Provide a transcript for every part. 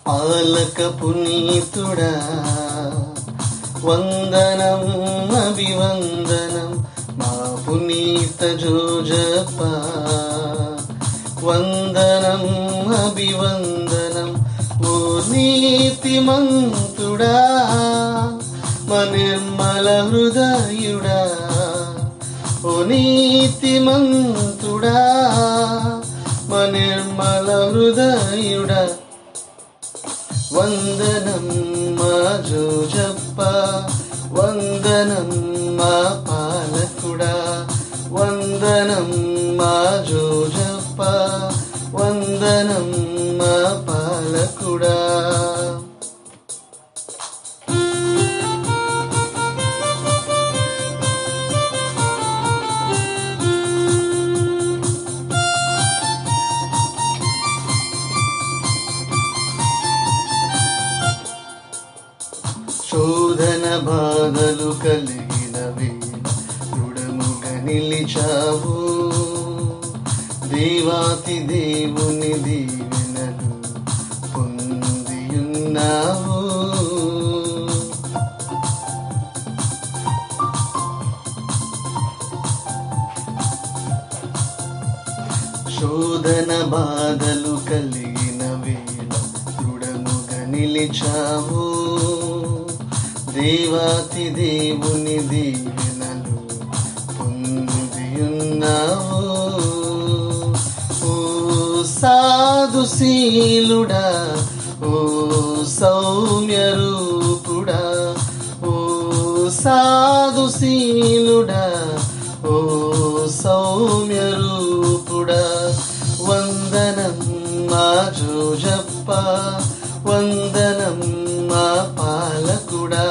ఆలక పునీతుడా వందనం అభివందనం మా పునీత జోజప్ప వందనం అభివందనం ఓ నీతిమంతుడా మా నిర్మల హృదయుడా ఓ నీతిమంతుడా మా నిర్మల హృదయుడా వందనం మా జోజప్ప వందనం మా పాలకుడా వందనం మా జోజప్ప వందనం మా పాలకుడా శోధన బాధలు కలిగిన వేళ దృఢముగా నిలిచావు దేవాతి దేవుని దీవెనలు పొందియున్నావు శోధన బాధలు కలిగిన వేళ దృఢముగా నిలిచావు దేవాతి దేవుని దీవెనలు పొందియున్నావు ఓ సాధుశీలుడా ఓ సౌమ్య రూపుడా ఓ సాధుశీలుడా ఓ సౌమ్య రూపుడా వందనం మా జోజప్ప వందనం మా పాలకుడా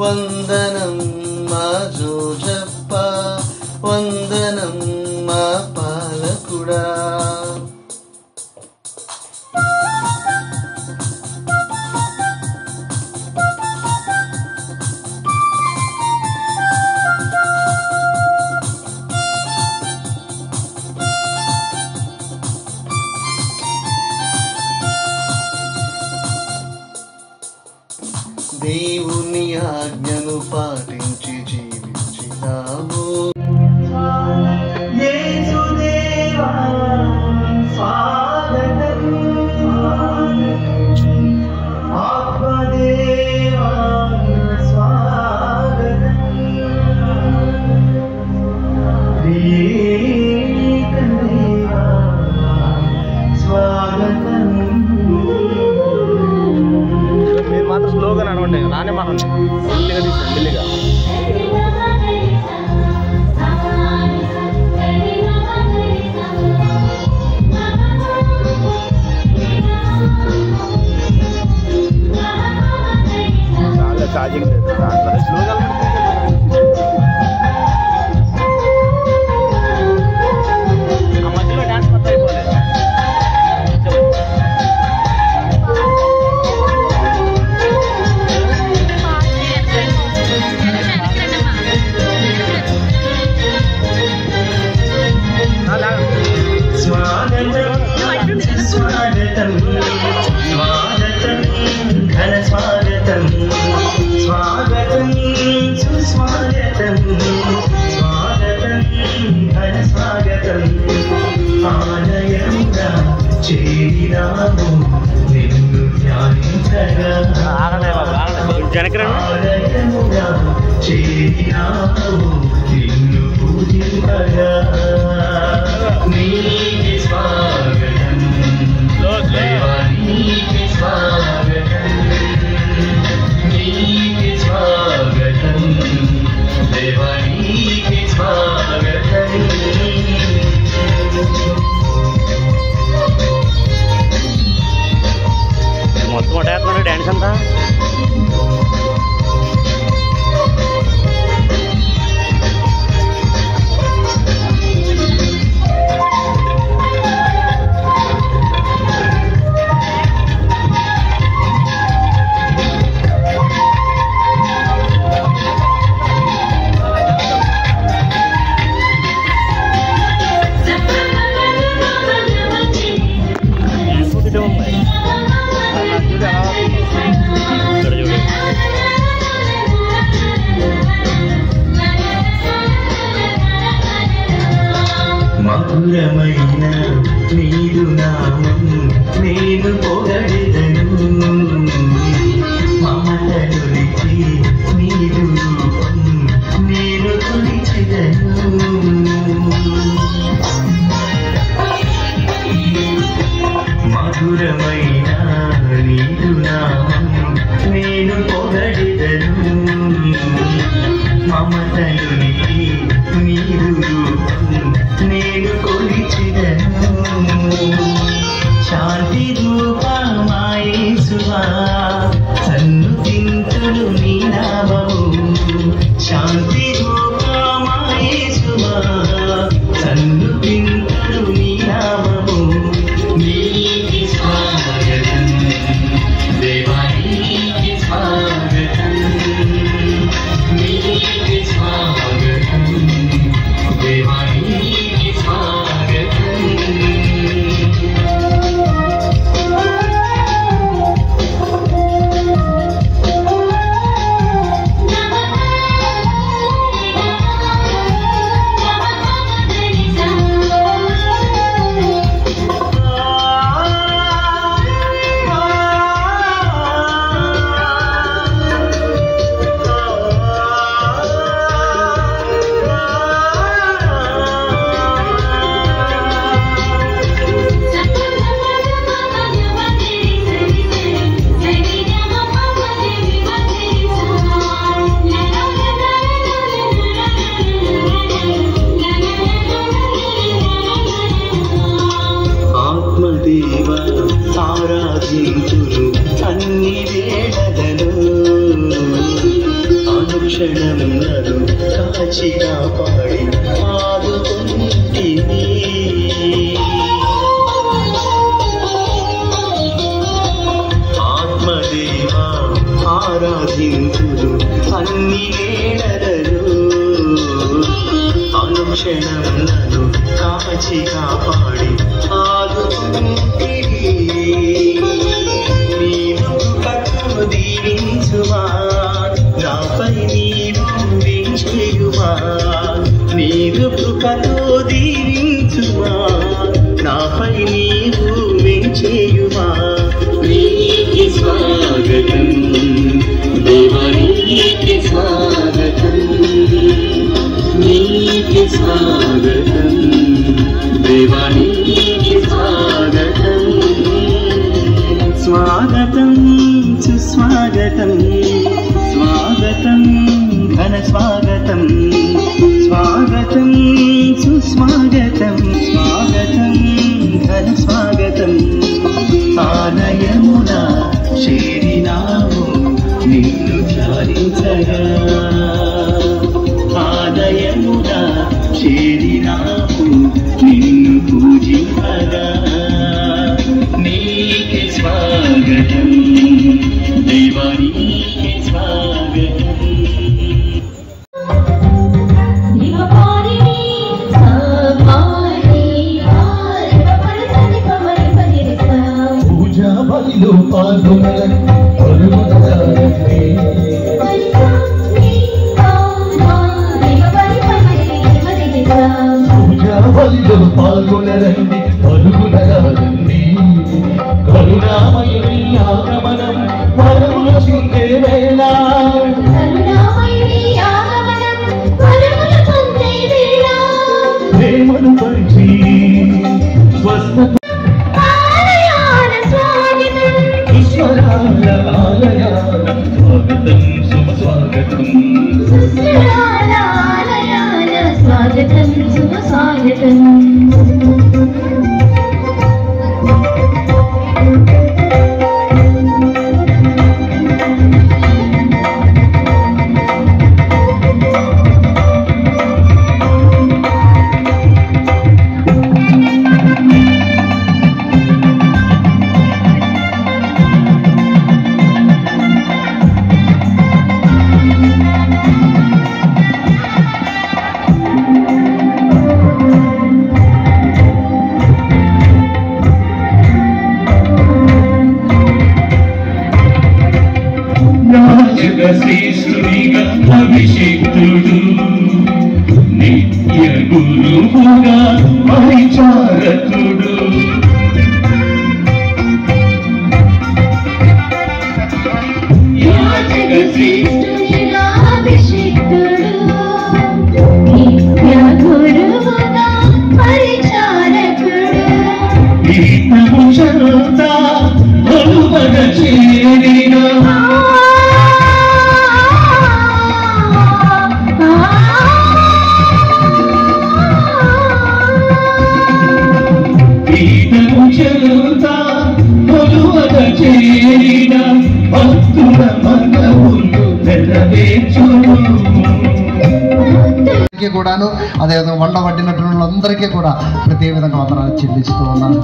వందనం మా జోజప్ప వందనం మా పాలకుడా దేవుని ఆజ్ఞను పాటించి జీవించినాము యేసుదేవా స్వాగతం ఆత్మదేవా స్వాగతం త్రియేకదేవా స్వాగతం మీరు మాత్రం స్లోగా నడవండి నానే మాట్లాడండి మెల్లిగా తీసుకోండి మెల్లిగా చాలా ఛార్జింగ్ లేదు దాంట్లో స్లోగా ఆ మధ్యలో డ్యాన్స్ మొత్తం అయిపోలేదు స్వాగతం స్వాగతం ఘన స్వాగతం స్వాగతం సుస్వాగతం స్వాగతం ఘన స్వాగతం ఆలయముగా చేరినాము నిన్ను ధ్యానించగా ఆలయముగా చేరినాము నిన్ను పూజించగా నీకే స్వాగతం దేవా నీకే స్వాగతం నీకే స్వాగతం దేవా నీకే స్వాగతం మొత్తం ఒకటే డ్యాన్స్ అంతా మమతలునికి నీరు రూపం నేను కొలిచిదను శాంతి రూపమాయేసువా సన్నుతింతులు నీ నామము శాంతి రూపమాయేసువా సన్నుతింతులు నీ నామము నీకి స్వాగతం దేవా నీకి స్వాగతం నీకి స్వాగతం దేవా నీకి స్వాగతం ఆరాధించును అన్ని వేళలను అనుక్షణం నన్ను కాచి కాపాడి ఆదుకుంటివి ఆత్మదేవా ఆరాధించును అన్ని వేళలను అనుక్షణం నన్ను కాచి కాపాడి ఆదుకుంటివి నీవు కృపతో దీవించుమా నాపై నీవు వించేయుమా నీవు కృపతో దీవించుమా నాపై నీవు వించేయుమా నీకి స్వాగతం దేవా నీకి స్వాగతం నీకి స్వాగతం దేవా నీకి స్వాగతం స్వాగతం సుస్వాగతం స్వాగతం ఘన స్వాగతం స్వాగతం సుస్వాగతం స్వాగతం ఘన స్వాగతం ఆలయమున చేరినాము నిన్ను ధ్యానించగా ఆలయమున చేరినాము నిన్ను పూజించగా నీకే స్వాగతం దేవా నీకే స్వాగతం పూజా బలిలో పాల్గొనగని పలుమనగారండి పూజా బలిలో పాల్గొనరండి పలుమనగారండి కరుణామయుని ఆగమనం వరముల చిందే వేళ ప్రేమను పరిచి స్వస్థత ఈశ్వరాల ఆలయాల స్వాగతం శుభ స్వాగతం స్వాగతం శుభ స్వాగతం శ్రీశ్వరిగా అభిషేక్తుడు నిత్య గురువుగా పరిచారకుడు యాజక శ్రీశ్వరిగా అభిషేక్తుడు నిత్య గురువుగా పరిచారకుడు గీతము చరుతా బలువగ చేరిన అందరికీ కూడాను, అదేవిధంగా వంట వడ్డినటువంటి వాళ్ళందరికీ కూడా ప్రతి విధంగా వందనాలు చెల్లిస్తూ ఉన్నాను.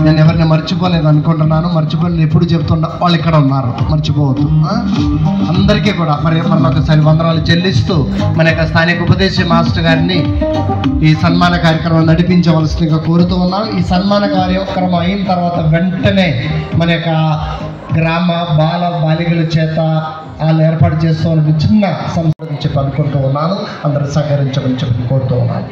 నేను ఎవరిని మర్చిపోలేదు అనుకుంటున్నాను. మర్చిపోయి ఎప్పుడు చెప్తున్నా వాళ్ళు ఇక్కడ ఉన్నారు, మర్చిపోవద్దు. అందరికీ కూడా మరొకసారి వందనాలు చెల్లిస్తూ మన యొక్క స్థానిక ఉపదేశ మాస్టర్ గారిని ఈ సన్మాన కార్యక్రమం నడిపించవలసిందిగా కోరుతూ ఉన్నాను. ఈ సన్మాన కార్యక్రమం అయిన తర్వాత వెంటనే మన యొక్క గ్రామ బాలికల చేత వాళ్ళు ఏర్పాటు చేస్తూ ఉన్న చిన్న సంస్థ చెప్పి అనుకుంటూ ఉన్నాను. అందరూ సహకరించమని చెప్పి కోరుతూ ఉన్నాను.